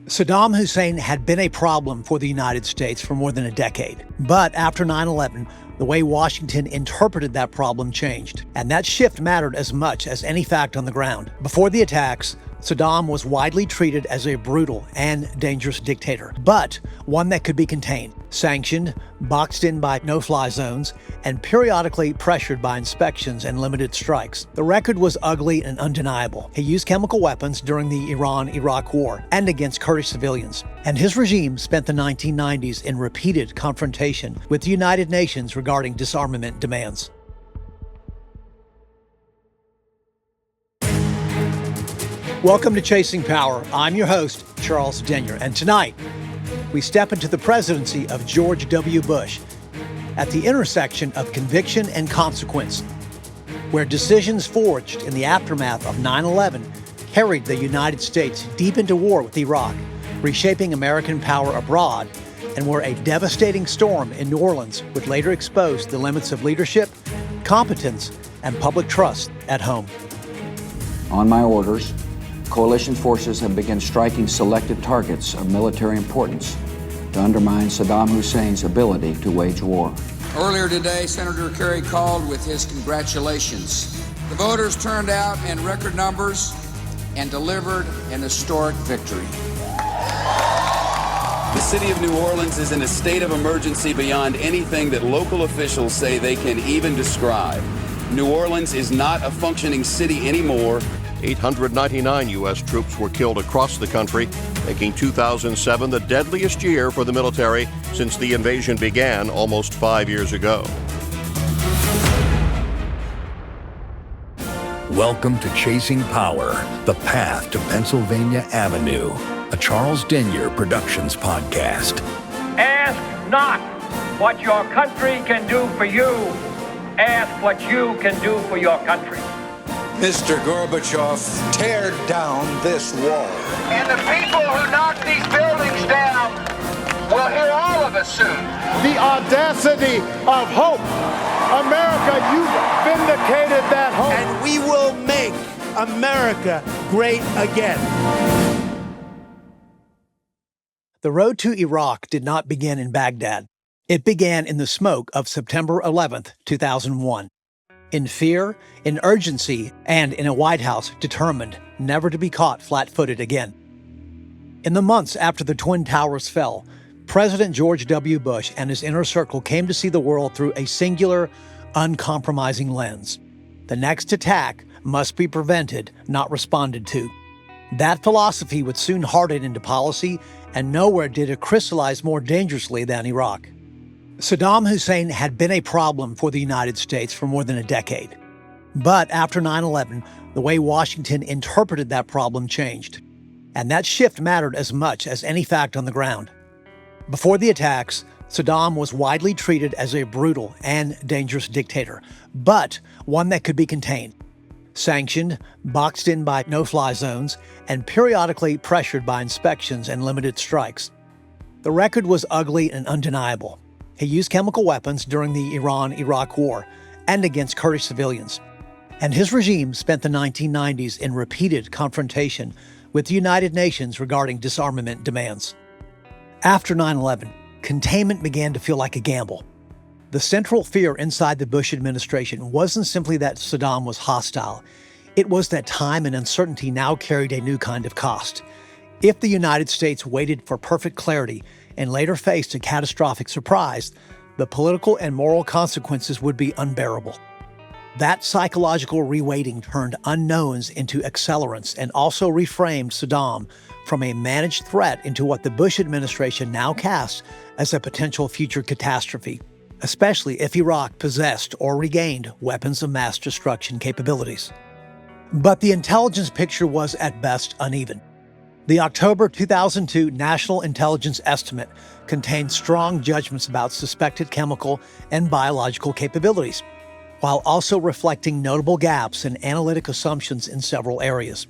Saddam Hussein had been a problem for the United States for more than a decade. But after 9/11, the way Washington interpreted that problem changed. And that shift mattered as much as any fact on the ground. Before the attacks, Saddam was widely treated as a brutal and dangerous dictator, but one that could be contained, sanctioned, boxed in by no-fly zones, and periodically pressured by inspections and limited strikes. The record was ugly and undeniable. He used chemical weapons during the Iran-Iraq War and against Kurdish civilians. And his regime spent the 1990s in repeated confrontation with the United Nations regarding disarmament demands. Welcome to Chasing Power. I'm your host, Charles Denyer, and tonight we step into the presidency of George W. Bush at the intersection of conviction and consequence, where decisions forged in the aftermath of 9/11 carried the United States deep into war with Iraq, reshaping American power abroad, and where a devastating storm in New Orleans would later expose the limits of leadership, competence, and public trust at home. On my orders, coalition forces have begun striking selected targets of military importance to undermine Saddam Hussein's ability to wage war. Earlier today, Senator Kerry called with his congratulations. The voters turned out in record numbers and delivered an historic victory. The city of New Orleans is in a state of emergency beyond anything that local officials say they can even describe. New Orleans is not a functioning city anymore. 899 U.S. troops were killed across the country, making 2007 the deadliest year for the military since the invasion began almost 5 years ago. Welcome to Chasing Power, the path to Pennsylvania Avenue, a Charles Denyer Productions podcast. Ask not what your country can do for you. Ask what you can do for your country. Mr. Gorbachev, tear down this wall. And the people who knock these buildings down will hear all of us soon. The audacity of hope. America, you've vindicated that hope. And we will make America great again. The road to Iraq did not begin in Baghdad. It began in the smoke of September 11th, 2001. In fear, in urgency, and in a White House determined never to be caught flat-footed again. In the months after the Twin Towers fell, President George W. Bush and his inner circle came to see the world through a singular, uncompromising lens. The next attack must be prevented, not responded to. That philosophy would soon harden into policy, and nowhere did it crystallize more dangerously than Iraq. Saddam Hussein had been a problem for the United States for more than a decade. But after 9/11, the way Washington interpreted that problem changed. And that shift mattered as much as any fact on the ground. Before the attacks, Saddam was widely treated as a brutal and dangerous dictator, but one that could be contained, sanctioned, boxed in by no-fly zones, and periodically pressured by inspections and limited strikes. The record was ugly and undeniable. He used chemical weapons during the Iran-Iraq War and against Kurdish civilians. And his regime spent the 1990s in repeated confrontation with the United Nations regarding disarmament demands. After 9/11, containment began to feel like a gamble. The central fear inside the Bush administration wasn't simply that Saddam was hostile. It was that time and uncertainty now carried a new kind of cost. If the United States waited for perfect clarity and later faced a catastrophic surprise, the political and moral consequences would be unbearable. That psychological reweighting turned unknowns into accelerants and also reframed Saddam from a managed threat into what the Bush administration now casts as a potential future catastrophe, especially if Iraq possessed or regained weapons of mass destruction capabilities. But the intelligence picture was at best uneven. The October 2002 National Intelligence Estimate contained strong judgments about suspected chemical and biological capabilities, while also reflecting notable gaps in analytic assumptions in several areas.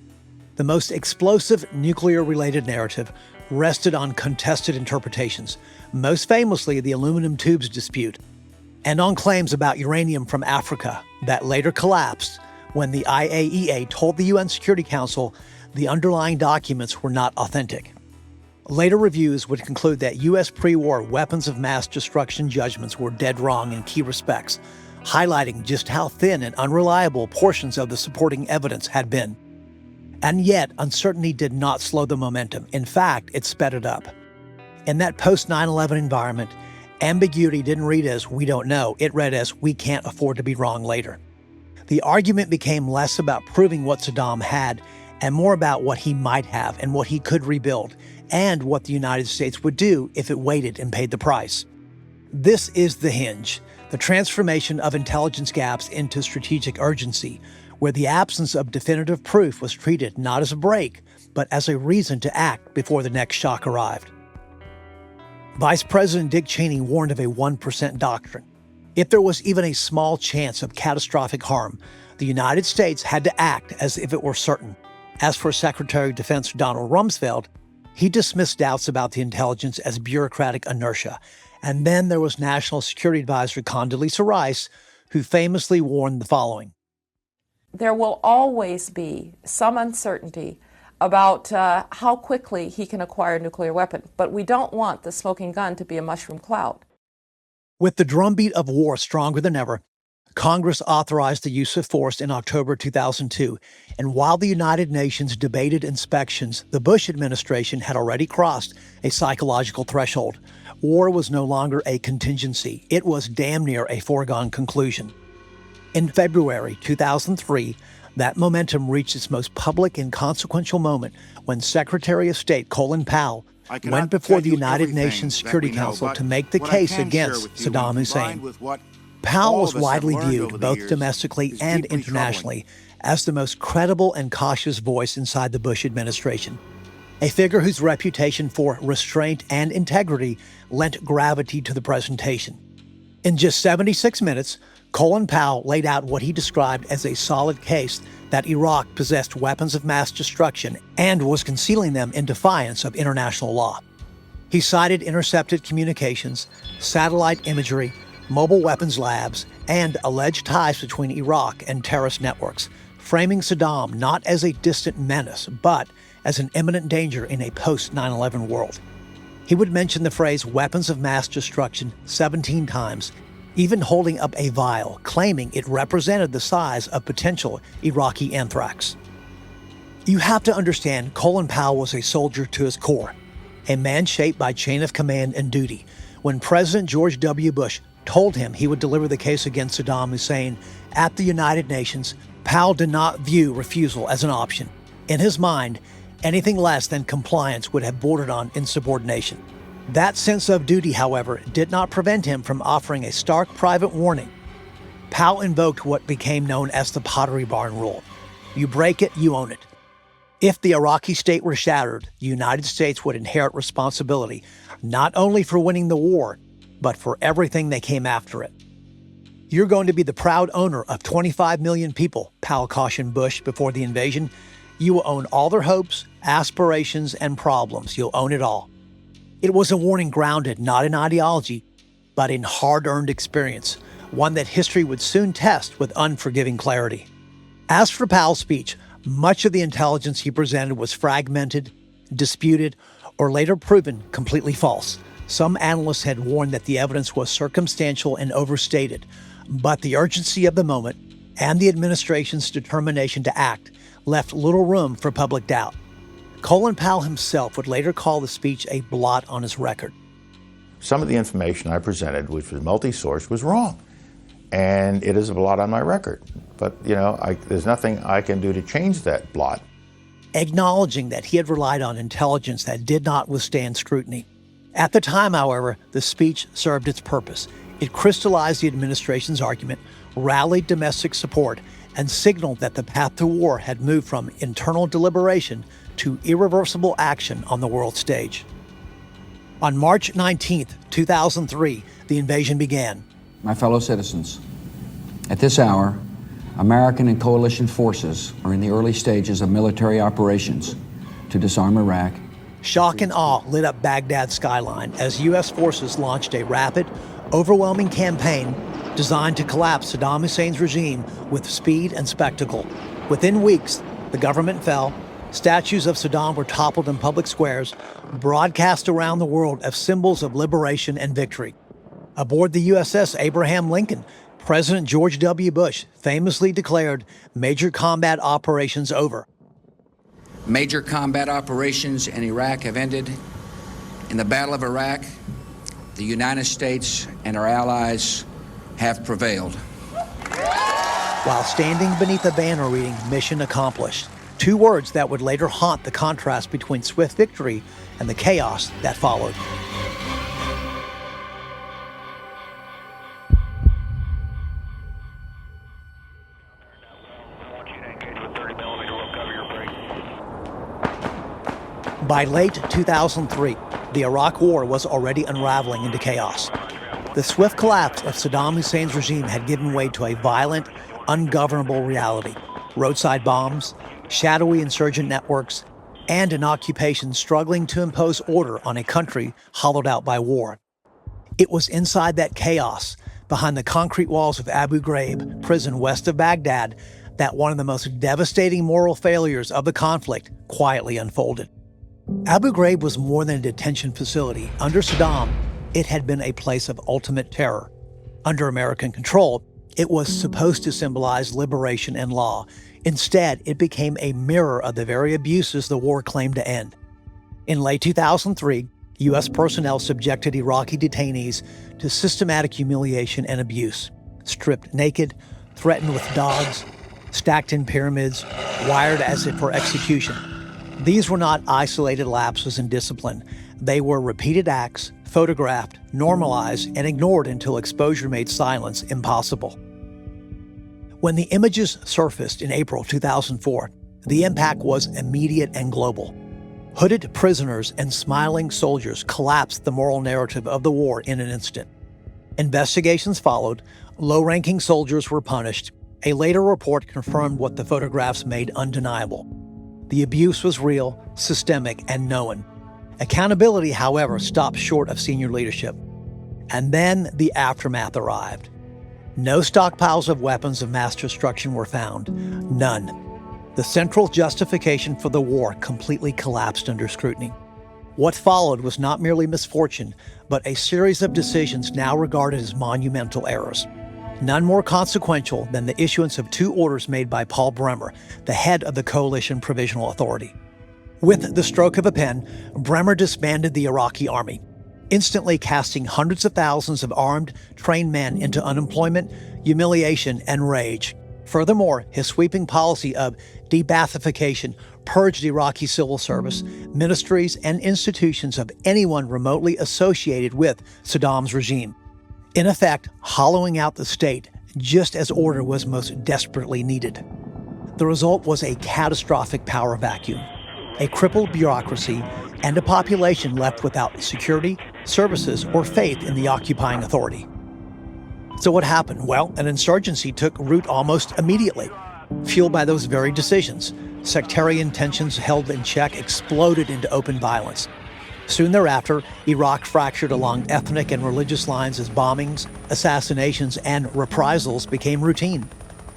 The most explosive nuclear-related narrative rested on contested interpretations, most famously the aluminum tubes dispute, and on claims about uranium from Africa that later collapsed when the IAEA told the UN Security Council the underlying documents were not authentic. Later reviews would conclude that U.S. pre-war weapons of mass destruction judgments were dead wrong in key respects, highlighting just how thin and unreliable portions of the supporting evidence had been. And yet, uncertainty did not slow the momentum. In fact, it sped it up. In that post-9/11 environment, ambiguity didn't read as "we don't know," it read as "we can't afford to be wrong later." The argument became less about proving what Saddam had and more about what he might have and what he could rebuild, and what the United States would do if it waited and paid the price. This is the hinge, the transformation of intelligence gaps into strategic urgency, where the absence of definitive proof was treated not as a break, but as a reason to act before the next shock arrived. Vice President Dick Cheney warned of a 1% doctrine. If there was even a small chance of catastrophic harm, the United States had to act as if it were certain. As for Secretary of Defense Donald Rumsfeld, he dismissed doubts about the intelligence as bureaucratic inertia. And then there was National Security Advisor Condoleezza Rice, who famously warned the following. There will always be some uncertainty about how quickly he can acquire a nuclear weapon, but we don't want the smoking gun to be a mushroom cloud. With the drumbeat of war stronger than ever, Congress authorized the use of force in October 2002, and while the United Nations debated inspections, the Bush administration had already crossed a psychological threshold. War was no longer a contingency. It was damn near a foregone conclusion. In February 2003, that momentum reached its most public and consequential moment when Secretary of State Colin Powell went before the United Nations Security Council to make the case against Saddam Hussein. Powell was widely viewed, both domestically and internationally, as the most credible and cautious voice inside the Bush administration. A figure whose reputation for restraint and integrity lent gravity to the presentation. In just 76 minutes, Colin Powell laid out what he described as a solid case that Iraq possessed weapons of mass destruction and was concealing them in defiance of international law. He cited intercepted communications, satellite imagery, mobile weapons labs, and alleged ties between Iraq and terrorist networks, framing Saddam not as a distant menace, but as an imminent danger in a post-9/11 world. He would mention the phrase weapons of mass destruction 17 times, even holding up a vial, claiming it represented the size of potential Iraqi anthrax. You have to understand, Colin Powell was a soldier to his core, a man shaped by chain of command and duty. When President George W. Bush told him he would deliver the case against Saddam Hussein at the United Nations, Powell did not view refusal as an option. In his mind, anything less than compliance would have bordered on insubordination. That sense of duty, however, did not prevent him from offering a stark private warning. Powell invoked what became known as the Pottery Barn rule. You break it, you own it. If the Iraqi state were shattered, the United States would inherit responsibility, not only for winning the war, but for everything that came after it. You're going to be the proud owner of 25 million people, Powell cautioned Bush before the invasion. You will own all their hopes, aspirations, and problems. You'll own it all. It was a warning grounded not in ideology, but in hard-earned experience, one that history would soon test with unforgiving clarity. As for Powell's speech, much of the intelligence he presented was fragmented, disputed, or later proven completely false. Some analysts had warned that the evidence was circumstantial and overstated, but the urgency of the moment and the administration's determination to act left little room for public doubt. Colin Powell himself would later call the speech a blot on his record. Some of the information I presented, which was multi-source, was wrong. And it is a blot on my record. But, there's nothing I can do to change that blot. Acknowledging that he had relied on intelligence that did not withstand scrutiny. At the time, however, the speech served its purpose. It crystallized the administration's argument, rallied domestic support, and signaled that the path to war had moved from internal deliberation to irreversible action on the world stage. On March 19, 2003, the invasion began. My fellow citizens, at this hour, American and coalition forces are in the early stages of military operations to disarm Iraq. Shock and awe lit up Baghdad's skyline as U.S. forces launched a rapid, overwhelming campaign designed to collapse Saddam Hussein's regime with speed and spectacle. Within weeks, the government fell, statues of Saddam were toppled in public squares, broadcast around the world as symbols of liberation and victory. Aboard the USS Abraham Lincoln, President George W. Bush famously declared major combat operations over. Major combat operations in Iraq have ended. In the Battle of Iraq, the United States and our allies have prevailed. While standing beneath a banner reading "Mission Accomplished," two words that would later haunt the contrast between swift victory and the chaos that followed. By late 2003, the Iraq War was already unraveling into chaos. The swift collapse of Saddam Hussein's regime had given way to a violent, ungovernable reality. Roadside bombs, shadowy insurgent networks, and an occupation struggling to impose order on a country hollowed out by war. It was inside that chaos, behind the concrete walls of Abu Ghraib, prison west of Baghdad, that one of the most devastating moral failures of the conflict quietly unfolded. Abu Ghraib was more than a detention facility. Under Saddam, it had been a place of ultimate terror. Under American control, it was supposed to symbolize liberation and law. Instead, it became a mirror of the very abuses the war claimed to end. In late 2003, U.S. personnel subjected Iraqi detainees to systematic humiliation and abuse. Stripped naked, threatened with dogs, stacked in pyramids, wired as if for execution. These were not isolated lapses in discipline. They were repeated acts, photographed, normalized, and ignored until exposure made silence impossible. When the images surfaced in April 2004, the impact was immediate and global. Hooded prisoners and smiling soldiers collapsed the moral narrative of the war in an instant. Investigations followed, low-ranking soldiers were punished. A later report confirmed what the photographs made undeniable. The abuse was real, systemic, and known. Accountability, however, stopped short of senior leadership. And then the aftermath arrived. No stockpiles of weapons of mass destruction were found. None. The central justification for the war completely collapsed under scrutiny. What followed was not merely misfortune, but a series of decisions now regarded as monumental errors. None more consequential than the issuance of two orders made by Paul Bremer, the head of the Coalition Provisional Authority. With the stroke of a pen, Bremer disbanded the Iraqi army, instantly casting hundreds of thousands of armed, trained men into unemployment, humiliation, and rage. Furthermore, his sweeping policy of de-Baathification purged Iraqi civil service, ministries, and institutions of anyone remotely associated with Saddam's regime. In effect, hollowing out the state just as order was most desperately needed. The result was a catastrophic power vacuum, a crippled bureaucracy, and a population left without security, services, or faith in the occupying authority. So what happened? Well, an insurgency took root almost immediately. Fueled by those very decisions, sectarian tensions held in check exploded into open violence. Soon thereafter, Iraq fractured along ethnic and religious lines as bombings, assassinations, and reprisals became routine.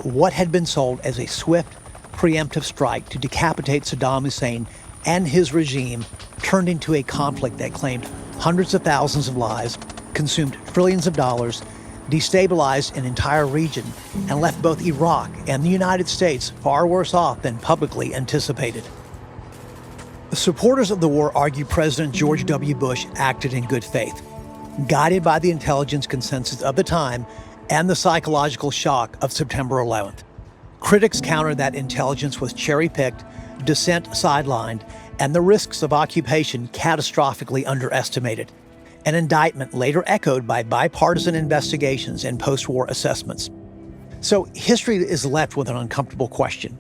What had been sold as a swift, preemptive strike to decapitate Saddam Hussein and his regime turned into a conflict that claimed hundreds of thousands of lives, consumed trillions of dollars, destabilized an entire region, and left both Iraq and the United States far worse off than publicly anticipated. The supporters of the war argue President George W. Bush acted in good faith, guided by the intelligence consensus of the time and the psychological shock of September 11th. Critics counter that intelligence was cherry-picked, dissent sidelined, and the risks of occupation catastrophically underestimated. An indictment later echoed by bipartisan investigations and post-war assessments. So history is left with an uncomfortable question.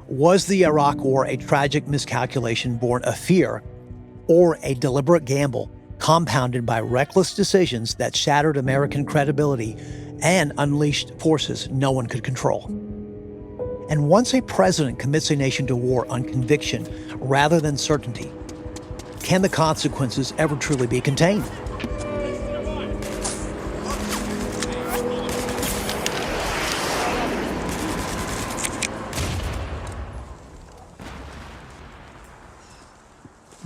Was the Iraq War a tragic miscalculation born of fear, or a deliberate gamble compounded by reckless decisions that shattered American credibility and unleashed forces no one could control? And once a president commits a nation to war on conviction rather than certainty, can the consequences ever truly be contained?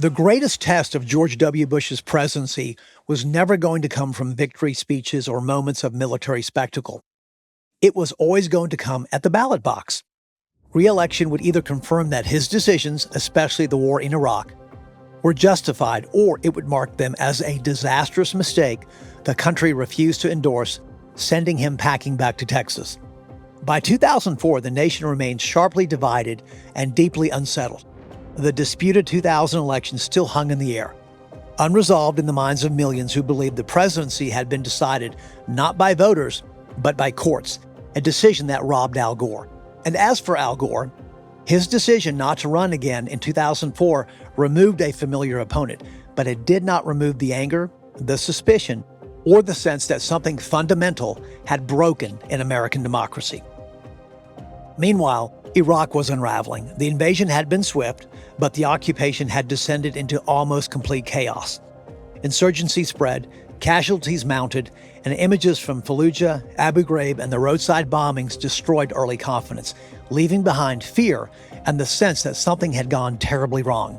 The greatest test of George W. Bush's presidency was never going to come from victory speeches or moments of military spectacle. It was always going to come at the ballot box. Re-election would either confirm that his decisions, especially the war in Iraq, were justified, or it would mark them as a disastrous mistake the country refused to endorse, sending him packing back to Texas. By 2004, the nation remained sharply divided and deeply unsettled. The disputed 2000 election still hung in the air, unresolved in the minds of millions who believed the presidency had been decided not by voters, but by courts, a decision that robbed Al Gore. And as for Al Gore, his decision not to run again in 2004 removed a familiar opponent, but it did not remove the anger, the suspicion, or the sense that something fundamental had broken in American democracy. Meanwhile, Iraq was unraveling. The invasion had been swift, but the occupation had descended into almost complete chaos. Insurgency spread, casualties mounted, and images from Fallujah, Abu Ghraib, and the roadside bombings destroyed early confidence, leaving behind fear and the sense that something had gone terribly wrong.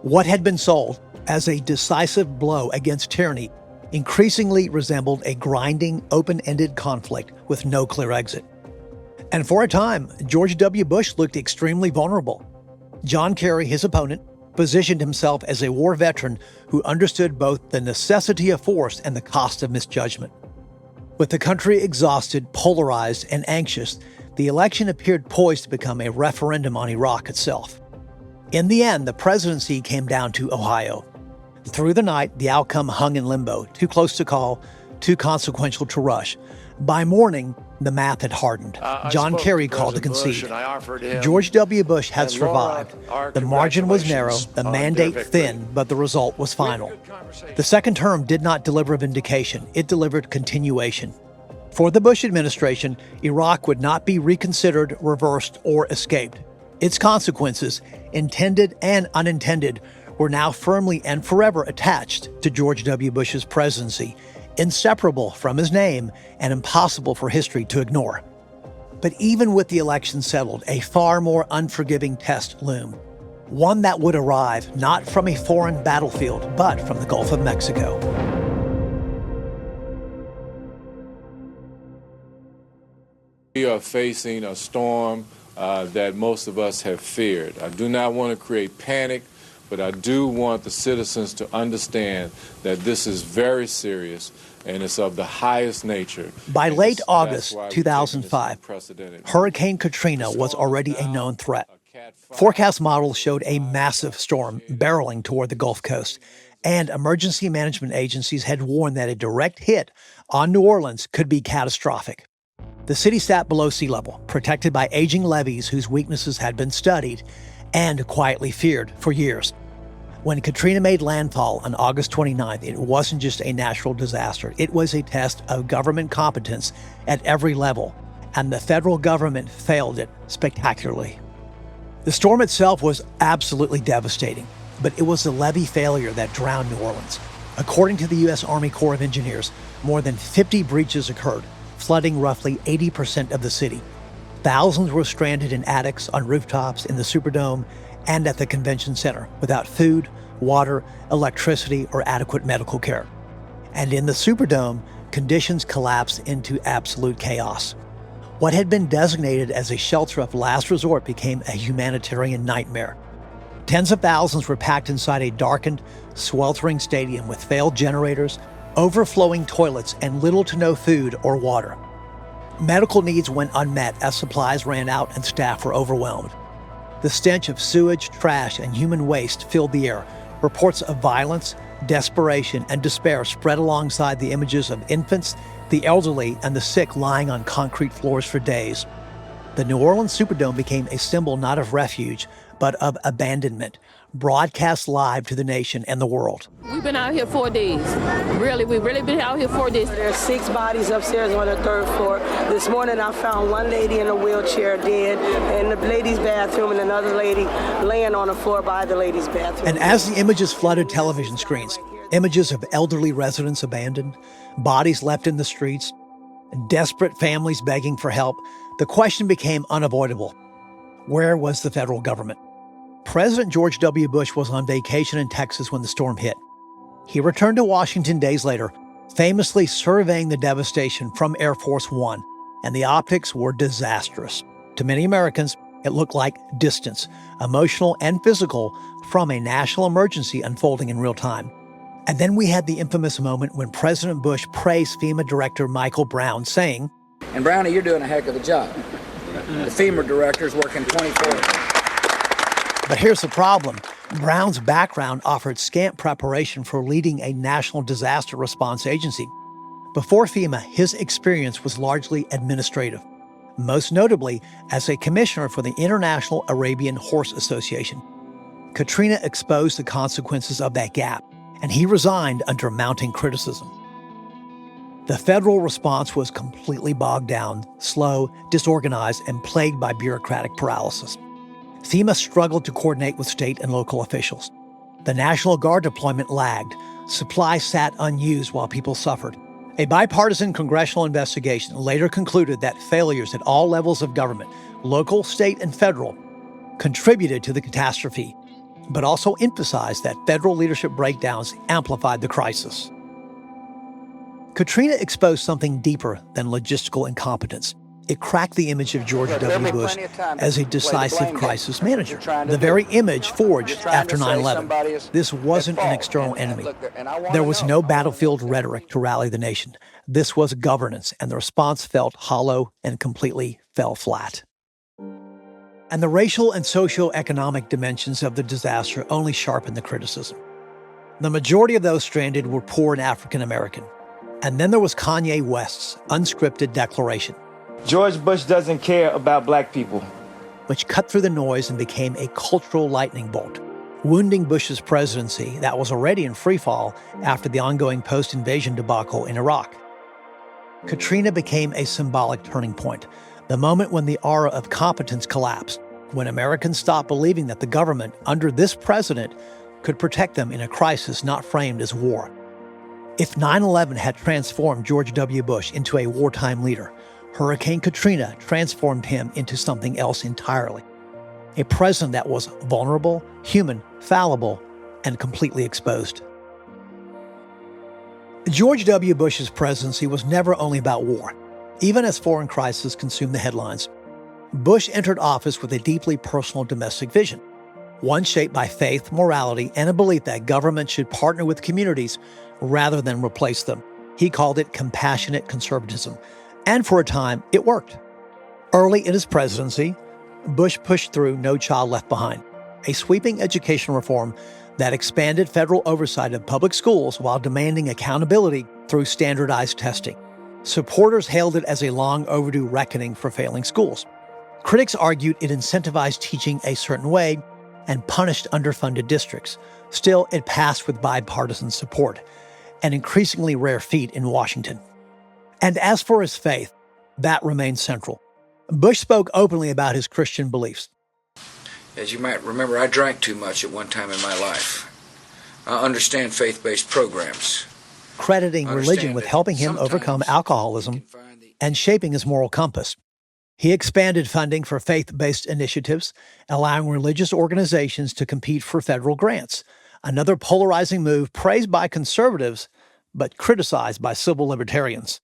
What had been sold as a decisive blow against tyranny increasingly resembled a grinding, open-ended conflict with no clear exit. And for a time, George W. Bush looked extremely vulnerable. John Kerry, his opponent, positioned himself as a war veteran who understood both the necessity of force and the cost of misjudgment. With the country exhausted, polarized, and anxious, the election appeared poised to become a referendum on Iraq itself. In the end, the presidency came down to Ohio. Through the night, the outcome hung in limbo, too close to call, too consequential to rush. By morning, the math had hardened. John Kerry called to concede. George W. Bush had survived. The margin was narrow, the mandate thin, but the result was final. The second term did not deliver vindication. It delivered continuation. For the Bush administration, Iraq would not be reconsidered, reversed, or escaped. Its consequences, intended and unintended, were now firmly and forever attached to George W. Bush's presidency, inseparable from his name and impossible for history to ignore. But even with the election settled, a far more unforgiving test loomed, one that would arrive not from a foreign battlefield, but from the Gulf of Mexico. We are facing a storm that most of us have feared. I do not want to create panic, but I do want the citizens to understand that this is very serious and it's of the highest nature. By late August 2005, Hurricane Katrina was already a known threat. Forecast models showed a massive storm barreling toward the Gulf Coast, and emergency management agencies had warned that a direct hit on New Orleans could be catastrophic. The city sat below sea level, protected by aging levees whose weaknesses had been studied and quietly feared for years. When Katrina made landfall on August 29th, it wasn't just a natural disaster. It was a test of government competence at every level, and the federal government failed it spectacularly. The storm itself was absolutely devastating, but it was the levee failure that drowned New Orleans. According to the U.S. Army Corps of Engineers, more than 50 breaches occurred, flooding roughly 80% of the city. Thousands were stranded in attics, on rooftops, in the Superdome, and at the convention center without food, water, electricity, or adequate medical care. And in the Superdome, conditions collapsed into absolute chaos. What had been designated as a shelter of last resort became a humanitarian nightmare. Tens of thousands were packed inside a darkened, sweltering stadium with failed generators, overflowing toilets, and little to no food or water. Medical needs went unmet as supplies ran out and staff were overwhelmed. The stench of sewage, trash, and human waste filled the air. Reports of violence, desperation, and despair spread alongside the images of infants, the elderly, and the sick lying on concrete floors for days. The New Orleans Superdome became a symbol not of refuge, but of abandonment, broadcast live to the nation and the world. We've been out here 4 days. We've really been out here 4 days. There are 6 bodies upstairs on the 3rd floor. This morning I found one lady in a wheelchair dead in the ladies' bathroom and another lady laying on the floor by the ladies' bathroom. And as the images flooded television screens, images of elderly residents abandoned, bodies left in the streets, desperate families begging for help, the question became unavoidable. Where was the federal government? President George W. Bush was on vacation in Texas when the storm hit. He returned to Washington days later, famously surveying the devastation from Air Force One, and the optics were disastrous. To many Americans, it looked like distance, emotional and physical, from a national emergency unfolding in real time. And then we had the infamous moment when President Bush praised FEMA Director Michael Brown, saying, "And Brownie, you're doing a heck of a job. The FEMA director's working 24 hours." But here's the problem. Brown's background offered scant preparation for leading a national disaster response agency. Before FEMA, his experience was largely administrative, most notably as a commissioner for the International Arabian Horse Association. Katrina exposed the consequences of that gap, and he resigned under mounting criticism. The federal response was completely bogged down, slow, disorganized, and plagued by bureaucratic paralysis. FEMA struggled to coordinate with state and local officials. The National Guard deployment lagged. Supplies sat unused while people suffered. A bipartisan congressional investigation later concluded that failures at all levels of government, local, state, and federal, contributed to the catastrophe, but also emphasized that federal leadership breakdowns amplified the crisis. Katrina exposed something deeper than logistical incompetence. It cracked the image of George W. Bush as a decisive crisis manager, the very image forged after 9/11. This wasn't an external enemy. There was no battlefield rhetoric to rally the nation. This was governance, and the response felt hollow and completely fell flat. And the racial and socioeconomic dimensions of the disaster only sharpened the criticism. The majority of those stranded were poor and African American. And then there was Kanye West's unscripted declaration, "George Bush doesn't care about black people," which cut through the noise and became a cultural lightning bolt, wounding Bush's presidency that was already in freefall after the ongoing post-invasion debacle in Iraq. Katrina became a symbolic turning point, the moment when the aura of competence collapsed, when Americans stopped believing that the government, under this president, could protect them in a crisis not framed as war. If 9/11 had transformed George W. Bush into a wartime leader, Hurricane Katrina transformed him into something else entirely. A president that was vulnerable, human, fallible, and completely exposed. George W. Bush's presidency was never only about war. Even as foreign crises consumed the headlines, Bush entered office with a deeply personal domestic vision, one shaped by faith, morality, and a belief that government should partner with communities rather than replace them. He called it compassionate conservatism. And for a time, it worked. Early in his presidency, Bush pushed through No Child Left Behind, a sweeping education reform that expanded federal oversight of public schools while demanding accountability through standardized testing. Supporters hailed it as a long overdue reckoning for failing schools. Critics argued it incentivized teaching a certain way and punished underfunded districts. Still, it passed with bipartisan support, an increasingly rare feat in Washington. And as for his faith, that remained central. Bush spoke openly about his Christian beliefs. As you might remember, I drank too much at one time in my life. I understand faith-based programs. Crediting religion with helping him overcome alcoholism and shaping his moral compass. He expanded funding for faith-based initiatives, allowing religious organizations to compete for federal grants, another polarizing move praised by conservatives but criticized by civil libertarians.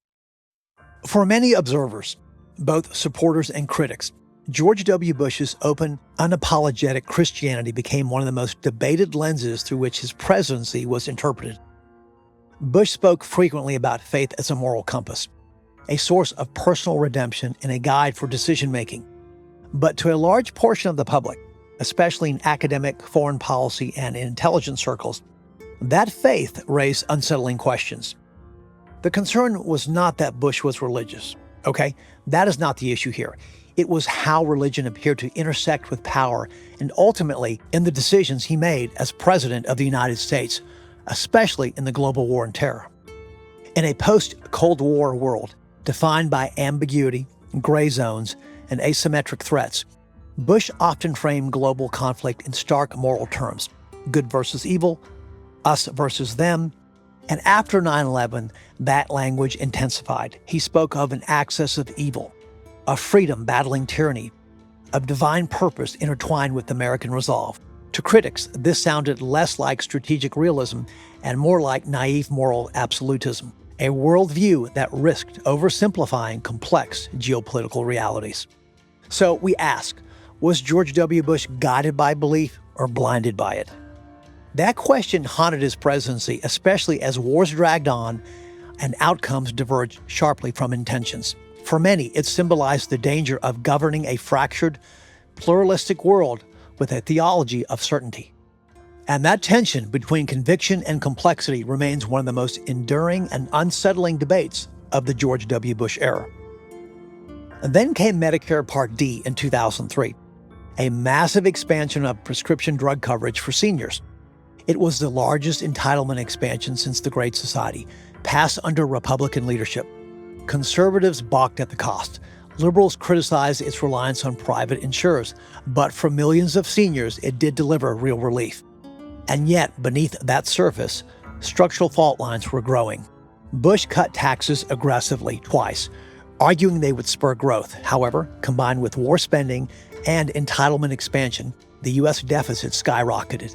For many observers, both supporters and critics, George W. Bush's open, unapologetic Christianity became one of the most debated lenses through which his presidency was interpreted. Bush spoke frequently about faith as a moral compass, a source of personal redemption and a guide for decision-making. But to a large portion of the public, especially in academic, foreign policy, and in intelligence circles, that faith raised unsettling questions. The concern was not that Bush was religious, okay? That is not the issue here. It was how religion appeared to intersect with power and ultimately in the decisions he made as President of the United States, especially in the global war on terror. In a post-Cold War world defined by ambiguity, gray zones, and asymmetric threats, Bush often framed global conflict in stark moral terms: good versus evil, us versus them. And after 9/11, that language intensified. He spoke of an axis of evil, of freedom battling tyranny, of divine purpose intertwined with American resolve. To critics, this sounded less like strategic realism and more like naive moral absolutism, a worldview that risked oversimplifying complex geopolitical realities. So we ask, was George W. Bush guided by belief or blinded by it? That question haunted his presidency, especially as wars dragged on and outcomes diverged sharply from intentions. For many, it symbolized the danger of governing a fractured, pluralistic world with a theology of certainty. And that tension between conviction and complexity remains one of the most enduring and unsettling debates of the George W. Bush era. And then came Medicare Part D in 2003, a massive expansion of prescription drug coverage for seniors. It was the largest entitlement expansion since the Great Society, passed under Republican leadership. Conservatives balked at the cost. Liberals criticized its reliance on private insurers, but for millions of seniors, it did deliver real relief. And yet, beneath that surface, structural fault lines were growing. Bush cut taxes aggressively twice, arguing they would spur growth. However, combined with war spending and entitlement expansion, the U.S. deficit skyrocketed.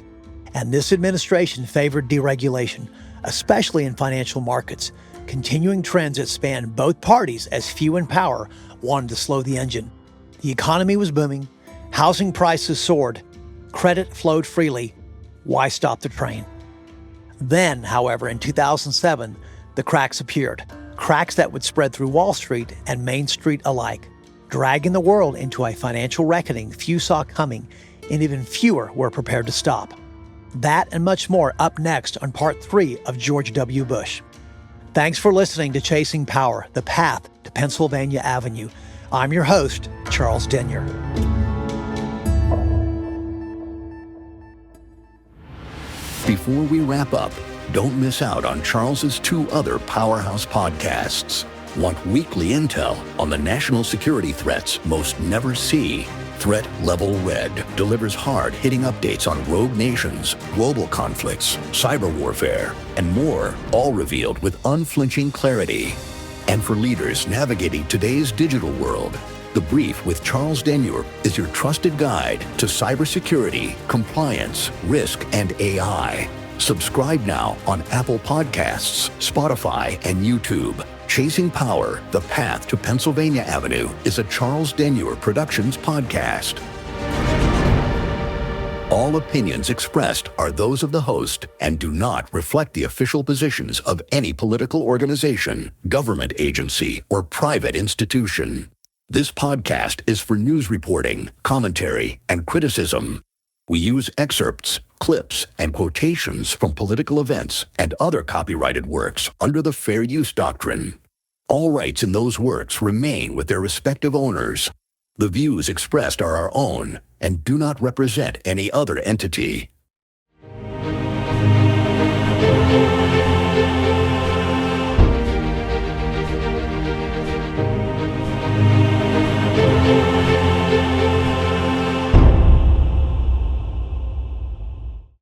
And this administration favored deregulation, especially in financial markets, continuing trends that spanned both parties as few in power wanted to slow the engine. The economy was booming, housing prices soared, credit flowed freely. Why stop the train? Then, however, in 2007, the cracks appeared, cracks that would spread through Wall Street and Main Street alike, dragging the world into a financial reckoning few saw coming and even fewer were prepared to stop. That and much more up next on Part 3 of George W. Bush. Thanks for listening to Chasing Power, the Path to Pennsylvania Avenue. I'm your host, Charles Denyer. Before we wrap up, don't miss out on Charles's 2 other powerhouse podcasts. Want weekly intel on the national security threats most never see? Threat Level Red delivers hard-hitting updates on rogue nations, global conflicts, cyber warfare, and more, all revealed with unflinching clarity. And for leaders navigating today's digital world, The Brief with Charles Denyer is your trusted guide to cybersecurity, compliance, risk, and AI. Subscribe now on Apple Podcasts, Spotify, and YouTube. Chasing Power, The Path to Pennsylvania Avenue is a Charles Denyer Productions podcast. All opinions expressed are those of the host and do not reflect the official positions of any political organization, government agency, or private institution. This podcast is for news reporting, commentary, and criticism. We use excerpts, clips, and quotations from political events and other copyrighted works under the Fair Use Doctrine. All rights in those works remain with their respective owners. The views expressed are our own and do not represent any other entity.